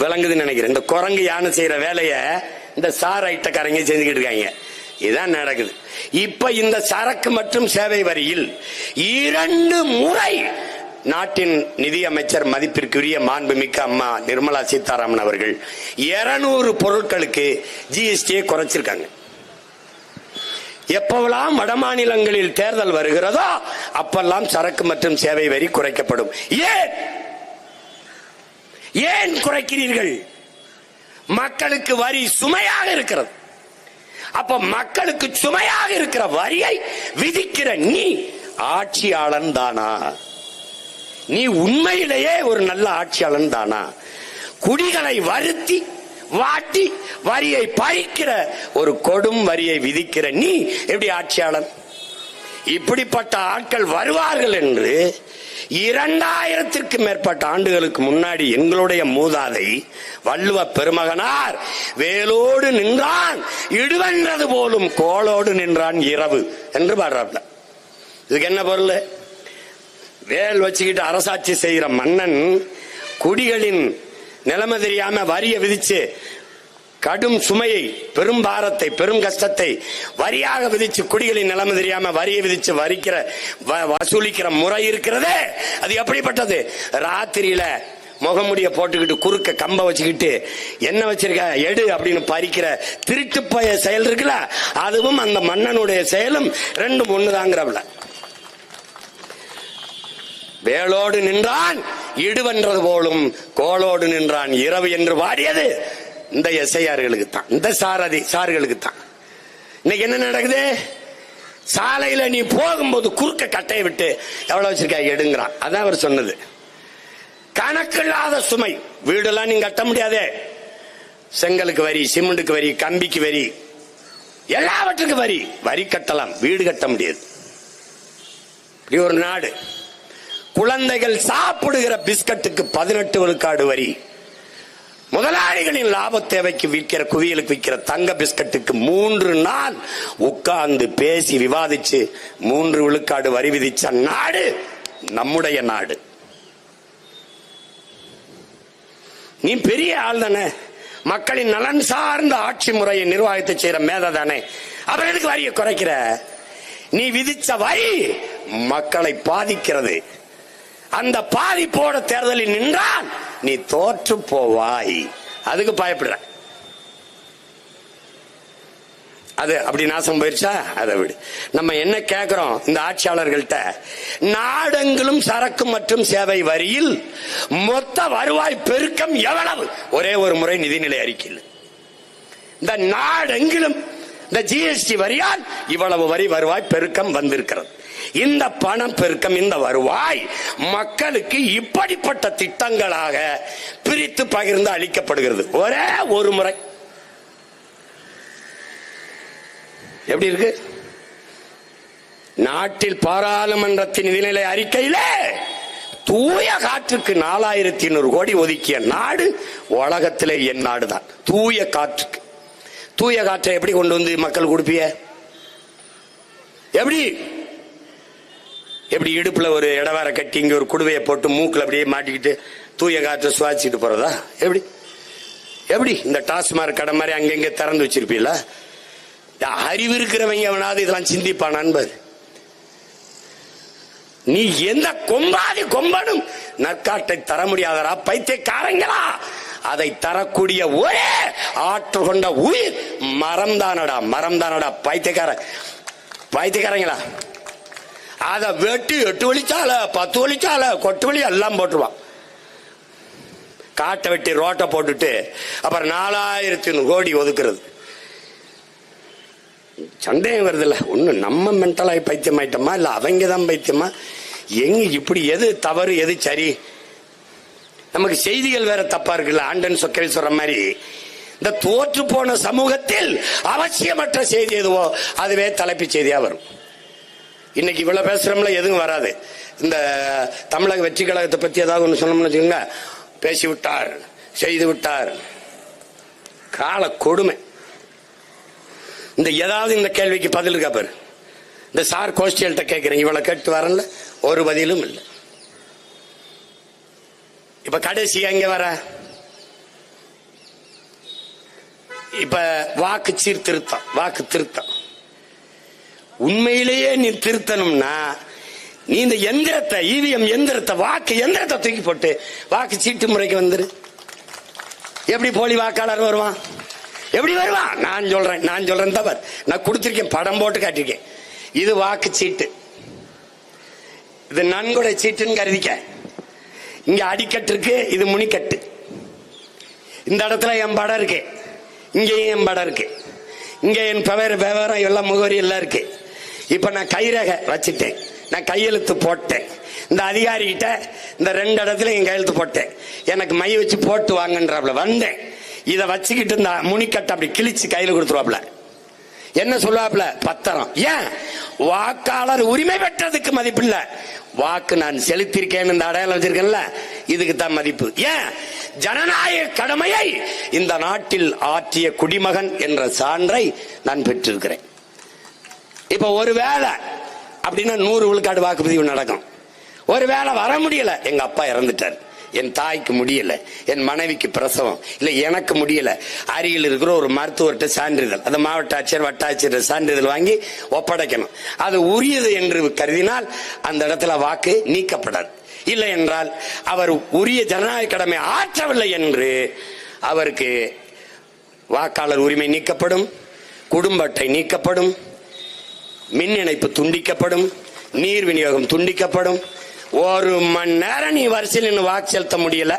விளங்குதுன்னு நினைக்கிறேன். இந்த குரங்கு யானை செய்யற வேலைய இந்த சார் ஐட்டக்காரங்க செஞ்சுக்கிட்டு இருக்காங்க. இதுதான் நடக்குது. இப்ப இந்த சரக்கு மற்றும் சேவை வரியில் 2 முறை நாட்டின் நிதி அமைச்சர் மதிப்பிற்குரிய மாண்புமிக்க அம்மா நிர்மலா சீதாராமன் அவர்கள் 200 பொருட்களுக்கு ஜிஎஸ்டியை குறைச்சிருக்காங்க. எப்பவெல்லாம் வட மாநிலங்களில் தேர்தல் வருகிறதோ அப்பெல்லாம் சரக்கு மற்றும் சேவை வரி குறைக்கப்படும். ஏன் குறைக்கிறீர்கள்? மக்களுக்கு வரி சுமையாக இருக்கிறது. அப்ப மக்களுக்கு சுமையாக இருக்கிற வரியை விதிக்கிற நீ ஆட்சியாளன் தானா? நீ உண்மையிலேயே ஒரு நல்ல ஆட்சியாளன் தானா? குடிகளை வருத்தி வாட்டி வரியை பறிக்கிற ஒரு கொடும் வரியை விதிக்கிற நீ எப்படி ஆட்சியாளன்? இப்படிப்பட்ட ஆட்கள் வருவார்கள் என்று 2000க்கும் மேற்பட்ட ஆண்டுகளுக்கு முன்னாடி எங்களுடைய மூதாதை வள்ளுவ பெருமகனார் வேலோடு நின்றான் இடுவென்றது போலும் கோளோடு நின்றான் இரவு என்று பாடுறாப்ல. இதுக்கு என்ன பொருள்? வேல் வச்சுக்கிட்டு அரசாட்சி செய்கிற மன்னன் குடிகளின் நிலைமை தெரியாம வரியை விதிச்சு கடும் சுமையை, பெரும் பாரத்தை, பெரும் கஷ்டத்தை வரியாக விதிச்சு குடிகளின் நிலைமை தெரியாம வரியை விதிச்சு வசூலிக்கிற முறை இருக்கிறதே, அது எப்படிப்பட்டது? ராத்திரியில முகமுடிய போட்டுக்கிட்டு குறுக்க கம்ப வச்சுக்கிட்டு என்ன வச்சிருக்க எடு அப்படின்னு பறிக்கிற திருட்டு பய செயல் இருக்குல்ல, அதுவும் அந்த மன்னனுடைய செயலும் ரெண்டும் ஒண்ணுதாங்கிறவள. வேலோடு நின்றான் இடுவென்றது போலும் கோளோடு நின்றான் இரவு என்று பாடியது இந்த எஸ்ஐஆர்களுக்கு தான், இந்த சார்களுக்கு தான். இன்னைக்கு என்ன நடக்குது? சாலையில நீ போகும்போது குறுக்க கட்டையை விட்டு எவ்வளவு வச்சிருக்க எடுங்கிறான். அதான் அவர் சொன்னது. கணக்கில்லாத சுமை. வீடெல்லாம் நீங்க கட்ட முடியாதே. செங்கலுக்கு வரி, சிமெண்ட்டுக்கு வரி, கம்பிக்கு வரி, எல்லாவற்றுக்கும் வரி. வரி கட்டலாம், வீடு கட்ட முடியாது. இப்படி ஒரு நாடு. குழந்தைகள் சாப்பிடுகிற பிஸ்கட்டுக்கு 18 விழுக்காடு வரி. முதலாளிகளின் லாப தேவைக்கு விற்கிற குவியலுக்கு விற்கிற தங்க பிஸ்கட்டுக்கு 3 நாள் உட்கார்ந்து பேசி விவாதிச்சு 3 விழுக்காடு வரி விதிச்ச நாடு நம்முடைய நாடு. நீ பெரிய ஆள் தானே, மக்களின் நலன் சார்ந்த ஆட்சி முறையை நிர்வாகத்தை செய்யற மேதை தானே, அப்புறம் எதுக்கு வரியை குறைக்கிற? நீ விதிச்ச வரி மக்களை பாதிக்கிறது. அந்த பாதிப்போட தேர்தலில் நின்றால் நீ தோற்று போவாய். அதுக்கு பயப்படுற. அது அப்படி நாசம் போயிருச்சா? அதை விடு. நம்ம என்ன கேட்கிறோம் இந்த ஆட்சியாளர்கள்ட்ட? நாடெங்கிலும் சரக்கு மற்றும் சேவை வரியில் மொத்த வருவாய் பெருக்கம் எவ்வளவு? ஒரே ஒரு முறை நிதிநிலை அறிக்கையில் இந்த நாடெங்கிலும் இந்த ஜிஎஸ்டி வரியால் இவ்வளவு வரி வருவாய் பெருக்கம் வந்திருக்கிறது. இந்த பணம் பெருக்கம், இந்த வருவாய் மக்களுக்கு இப்படிப்பட்ட திட்டங்களாக பிரித்து பகிர்ந்து அளிக்கப்படுகிறது ஒரே ஒரு முறை. எப்படி இருக்கு? நாட்டில் பாராளுமன்றத்தின் நிதிநிலை அறிக்கையிலே தூய காற்றுக்கு 4500 கோடி ஒதுக்கிய நாடு உலகத்திலே என் நாடுதான். தூய காற்றுக்கு. தூய காற்றை எப்படி கொண்டு வந்து மக்கள் கொடுப்பிய? எப்படி? எப்படி இடுப்புல ஒரு இடவார கட்டி இங்க ஒரு குடுவையை போட்டு மூக்குல அப்படியே மாட்டிக்கிட்டு தூய காற்றை சுவாசிட்டு போறதா? எப்படி? எப்படி? இந்த டாஸ்மாக் கடை மாதிரி அங்கங்க திறந்து வச்சிருப்பீல? அறிவு இருக்கிறவங்க அவனாவது இதெல்லாம் சிந்திப்பான் நண்பர். நீ எந்த கொம்பாதி கொம்பனும் நற்காட்டை தர முடியாதரா பைத்தியக்காரங்களா? அதை தரக்கூடிய ஒரே ஆற்று கொண்ட உயிர் மரம் தானடா, மரம் தானடா. பைத்தியக்காரங்களா? அதை வெட்டி 8 வழிச்சால 10 வழிச்சால கொட்டு வழி எல்லாம் போட்டுருவான். காட்டை வெட்டி ரோட்டை போட்டுட்டு அப்புறம் 4000 கோடி ஒதுக்குறது. சந்தேகம் வருது இல்ல? ஒண்ணு நம்ம மென்டலாகி பைத்தியம் ஆயிட்டோமா, இல்ல அவங்க தான் பைத்தியமா? எங்க இப்படி எது தவறு எது சரி? நமக்கு செய்திகள் வேற தப்பா இருக்குல்ல. ஆண்டன் சொக்கேல் சொல்ற மாதிரி இந்த தோற்று போன சமூகத்தில் அவசியமற்ற செய்தி எதுவோ அதுவே தலைப்பு செய்தியா வரும். இன்னைக்கு இவ்வளவு பேசுறோம்ல, எதுவும் வராது. இந்த தமிழக வெற்றி கழகத்தை பத்தி ஏதாவது ஒண்ணு சொன்னோம்னு வச்சுக்கோங்க, பேசி விட்டார், செய்து விட்டார். கால கொடுமை. இந்த ஏதாவது இந்த கேள்விக்கு பதில் இருக்கா பாரு. இந்த சார் கோஷ்டியல்கிட்ட கேட்கிறேன், இவ்வளவு கேட்டு வரல, ஒரு பதிலும் இல்லை. இப்ப கடைசியா இங்க வர இப்ப வாக்கு சீர்திருத்தம், வாக்கு திருத்தம் உண்மையிலேயே நீ திருத்தணும்னா நீ இந்த எந்திரத்தை, இவிஎம் எந்திரத்தை, வாக்கு எந்திரத்தை தூக்கி போட்டு வாக்கு சீட்டு முறைக்கு வந்துரு. எப்படி போலி வாக்காளர் வருவான்? எப்படி வருவான்? நான் சொல்றேன் தவறு. நான் கொடுத்திருக்கேன், படம் போட்டு காட்டிருக்கேன். இது வாக்கு சீட்டு, இது நன்கொடை சீட்டுன்னு கருதிக்க. இங்க அடிக்கட்டு இருக்கு, இது முனிக்கட்டு. இந்த இடத்துல என் படம் இருக்கு, இங்கேயும் என் படம் இருக்கு, இங்க என் விவரம் எல்லாம் முகவரி எல்லாம் இருக்கு. இப்ப நான் கைரேகை வச்சுட்டேன், நான் கையெழுத்து போட்டேன். இந்த அதிகாரி கிட்ட இந்த 2 இடத்துல என் கையெழுத்து போட்டேன். எனக்கு மை வச்சு போட்டு வாங்கன்றாப்ல. வந்தேன், இதை வச்சுக்கிட்டு இந்த முனிக்கட்டை அப்படி கிழிச்சு கையில கொடுத்துருவாப்ல. என்ன சொல்லுவாப்ல? பத்திரம். ஏன்? வாக்காளர் உரிமை பெற்றதுக்கு மதிப்பு இல்ல, வாக்கு நான் செலுத்திருக்கேன் இந்த அடையாளம் வச்சிருக்கேன்ல, இதுக்கு தான் மதிப்பு. ஏன்? ஜனநாயக கடமையை இந்த நாட்டில் ஆற்றிய குடிமகன் என்ற சான்றை நான் பெற்றிருக்கிறேன். இப்ப ஒரு வேளை அப்படின்னா 100 விழுக்காடு வாக்குப்பதிவு நடக்கும். ஒரு வேளை வர முடியல, எங்க அப்பா இறந்துட்டார், என் தாய்க்கு முடியல, என் மனைவிக்கு பிரசவம் இல்ல, எனக்கு முடியல, அருகில் இருக்கிற ஒரு மருத்துவர்கிட்ட சான்றிதழ், அந்த மாவட்ட ஆட்சியர் வட்டாட்சியர் சான்றிதழ் வாங்கி ஒப்படைக்கணும். அது உரியது என்று கருதினால் அந்த இடத்துல வாக்கு நீக்கப்படாது. இல்லை என்றால் அவர் உரிய ஜனநாயக கடமை ஆற்றவில்லை என்று அவருக்கு வாக்காளர் உரிமை நீக்கப்படும், குடும்ப அட்டை நீக்கப்படும், மின் இணைப்பு துண்டிக்கப்படும், நீர் விநியோகம் துண்டிக்கப்படும். 1 மணி நேரம் நீ வரிசையில் நின்று வாக்கு செலுத்த முடியல.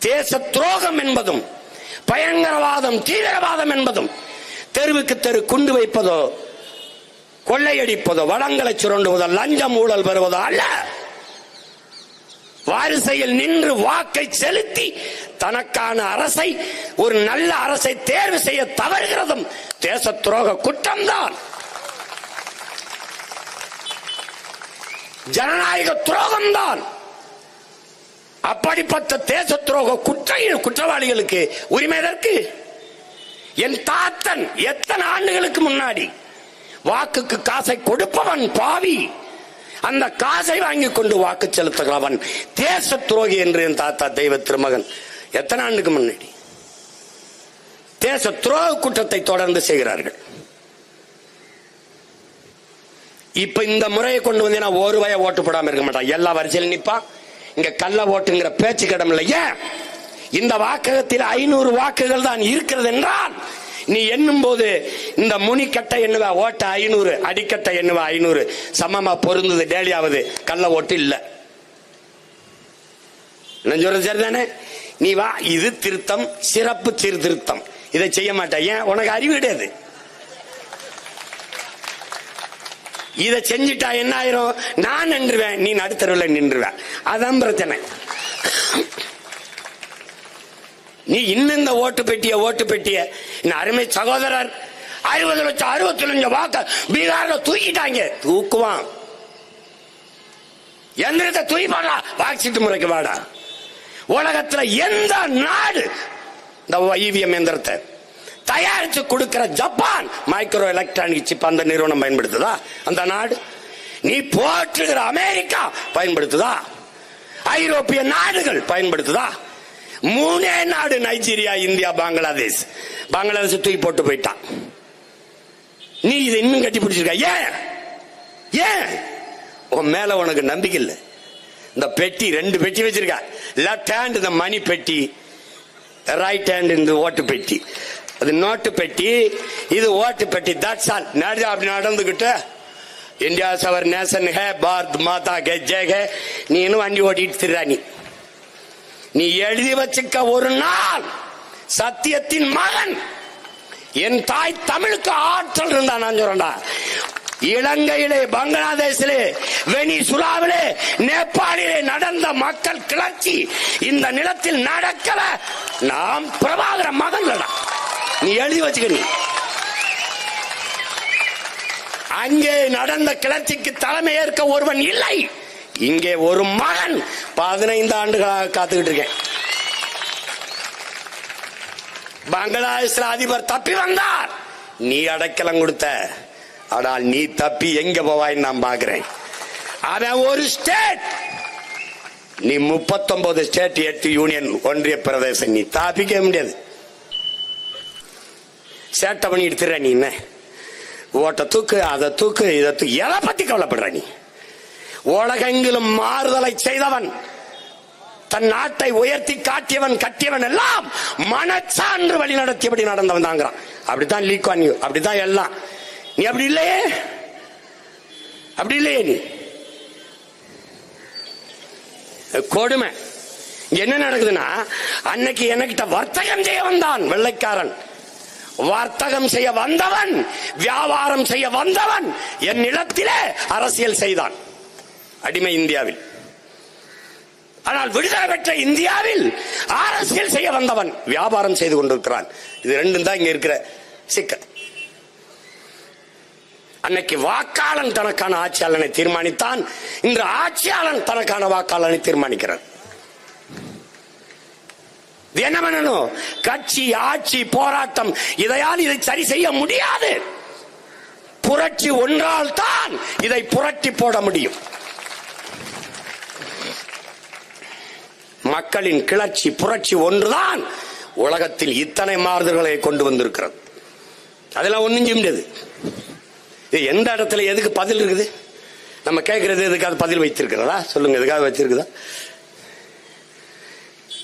தேச துரோகம் என்பதும் பயங்கரவாதம், தீவிரவாதம் என்பதும் தெருவுக்கு தெரு குண்டு வைப்பதோ, கொள்ளையடிப்பதோ, வளங்களை சுரண்டுவதோ, லஞ்சம் ஊழல் பெறுவதோ அல்ல. வரிசையில் நின்று வாக்கை செலுத்தி தனக்கான அரசை, ஒரு நல்ல அரசை தேர்வு செய்ய தவறுகிறதும் தேச துரோக குற்றம்தான், ஜனநாயக துரோகம்தான். அப்படிப்பட்ட தேச துரோக குற்றவாளிகளுக்கு உரிமை எதற்கு? என் தாத்தன் எத்தனை ஆண்டுகளுக்கு முன்னாடி வாக்குக்கு காசை கொடுப்பவன் பாவி, அந்த காசை வாங்கி கொண்டு வாக்கு செலுத்துகிறவன் தேச துரோகி என்று என் தாத்தா தெய்வ திருமகன் எத்தனை ஆண்டுக்கு முன்னாடி தேச துரோக குற்றத்தை தொடர்ந்து செய்கிறார்கள். இப்ப இந்த முறையை கொண்டு வந்தீங்கன்னா ஒரு வய ஓட்டு போடாம இருக்க மாட்டான், எல்லா வரிசையில் நிப்பான். இங்க கள்ள ஓட்டுங்கிற பேச்சு கிடம் இல்லையே. இந்த வாக்ககத்தில் 500 வாக்குகள் தான் இருக்கிறது என்றால் நீ எண்ணும் போது இந்த முனிக்கட்டை எண்ணுவா ஓட்ட 500, அடிக்கட்டை எண்ணுவா 500, சமமா பொருந்தது. டேலியாவது கள்ள ஓட்டு இல்ல. நான் சொல்றது சரிதானே? நீ வா, இது திருத்தம், சிறப்பு சீர்திருத்தம். இதை செய்ய மாட்டேன், ஏன்? உனக்கு அறிவு கிடையாது. இதை செஞ்சுட்டா என்ன ஆயிரும்? நான் நின்றுவேன், நீ நடுத்தருவில் நின்றுவேன். அதான் பிரச்சனை. நீ இன்னும் இந்த ஓட்டு பெட்டிய அருமை சகோதரர் 60 லட்சம் 65 வாக்கு பீகார்ல தூக்கிட்டாங்க. தூக்குவான், எந்திரத்தை தூக்கி போடா, வாக்கு முறைக்கு வாடா. உலகத்துல எந்த நாடு இந்த இவிஎம் எந்திரத்தை தயாரிச்சு கொடுக்கிற? ஜப்பான் மைக்ரோ எலக்ட்ரானிக் சிப் அந்த நிறுவனம் பயன்படுத்துதா? அந்த நாடு. நீ போற்றுகிற அமெரிக்கா பயன்படுத்துதா? ஐரோப்பிய நாடுகள் பயன்படுத்துதா? 3 நாடு, நைஜீரியா, இந்தியா, பங்களாதேஷ் தூக்கி போட்டு போயிட்டான். நீ இதை இன்னும் கட்டி பிடிச்சிருக்க. ஏன்? உன் மேல உனக்கு நம்பிக்கை இல்லை. இந்த பெட்டி 2 பெட்டி வச்சிருக்க. லெப்ட் ஹேண்ட் இந்த மணி பெட்டி, ரைட் ஹேண்ட் இந்த ஓட்டு பெட்டி. அது நோட்டு பெட்டி, இது ஓட்டு பெட்டி. That's all. அப்படி நடந்துகிட்டு இந்தியா சவர் நேஷன் ஹே, பாரத் மாதா கே ஜெய் ஹே, நீ இன்னும் வண்டி ஓட்டிட்டு திரா. நீ எழுதி வச்சுக்க, ஒரு நாள் சத்தியத்தின் மகன், என் தாய் தமிழுக்கு ஆற்றல் இருந்தா. நான் சொல்றேன்டா, இலங்கையிலே, பங்களாதேஷிலே, வெனிசுலாவிலே, நேபாளிலே நடந்த மக்கள் கிளர்ச்சி இந்த நிலத்தில் நடக்கல. நாம் பிரபாகர மகன். நீ எழுதி வச்சுக்க. நீ அங்கே நடந்த கிளர்ச்சிக்கு தலைமை ஏற்க ஒருவன் இல்லை. இங்கே ஒரு மகன் 15 ஆண்டுகளாக காத்துக்கிட்டு இருக்கேன். பங்களாதேஷ் அதிபர் தப்பி வந்தார், நீ அடைக்கலம் கொடுத்த. ஆனால் நீ தப்பி எங்க போவாய் நான் பாக்குறேன். அவன் ஒரு ஸ்டேட், நீ 39 ஸ்டேட், 8 யூனியன் ஒன்றிய பிரதேசம். நீ தப்பிக்க முடியாது. சேட்டை பண்ணி எடுத்துற நீ என்ன ஓட்ட தூக்கு அதை தூக்கு இதை தூக்கு எதை பத்தி கவலைப்படுற நீ? உலகெங்கிலும் மாறுதலை செய்தவன், தன் நாட்டை உயர்த்தி காட்டியவன் கட்டியவன் எல்லாம் மனச்சான்று வழி நடத்தியபடி நடந்தவன் தாங்கிறான். அப்படித்தான் லீ குவான் யூ, அப்படித்தான் எல்லாம். நீ அப்படி இல்லையே, அப்படி இல்லையே. நீ கொடுமை. என்ன நடக்குதுன்னா, அன்னைக்கு என்கிட்ட வர்த்தகம் செய்ய வந்தான் வெள்ளைக்காரன், வர்த்தகம் செய்ய வந்தவன், வியாபாரம் செய்ய வந்தவன் என் நிலத்திலே அரசியல் செய்தான் அடிமை இந்தியாவில். ஆனால் விடுதலை பெற்ற இந்தியாவில் அரசியல் செய்ய வந்தவன் வியாபாரம் செய்து கொண்டிருக்கிறான். இது ரெண்டும் தான் இங்க இருக்கிற சிக்கல். அன்னைக்கு வாக்காளன் தனக்கான ஆட்சியாளனை தீர்மானித்தான், இன்று ஆட்சியாளன் தனக்கான வாக்காளனை தீர்மானிக்கிறார். என்ன பண்ணணும்? கட்சி, ஆட்சி, போராட்டம், இதையால் இதை சரி செய்ய முடியாது. புரட்சி ஒன்றால் தான் இதை புரட்டி போட முடியும். மக்களின் கிளர்ச்சி, புரட்சி ஒன்றுதான் உலகத்தில் இத்தனை மாறுதல்களை கொண்டு வந்திருக்கிறது. அதெல்லாம் ஒன்னும் செய்ய முடியாது. எந்த இடத்துல எதுக்கு பதில் இருக்குது? நம்ம கேட்கறது எதுக்காக பதில் வைத்திருக்கிறதா? சொல்லுங்க, எதுக்காக வச்சிருக்குதா?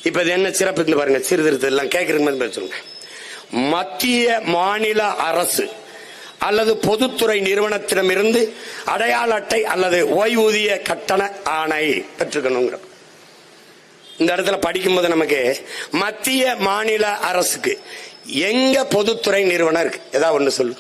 இப்ப இது என்ன சிறப்பு பாருங்க, சீர்திருத்தம் எல்லாம் கேட்கறதுக்கு சொல்லுங்க. மத்திய மாநில அரசு அல்லது பொதுத்துறை நிறுவனத்திடமிருந்து அடையாள அட்டை அல்லது ஓய்வூதிய கட்டண ஆணை பெற்றுக்கணுங்கிற இந்த இடத்துல படிக்கும்போது நமக்கு மத்திய மாநில அரசுக்கு எங்க பொதுத்துறை நிறுவனம் இருக்கு? ஏதாவது ஒண்ணு சொல்லு.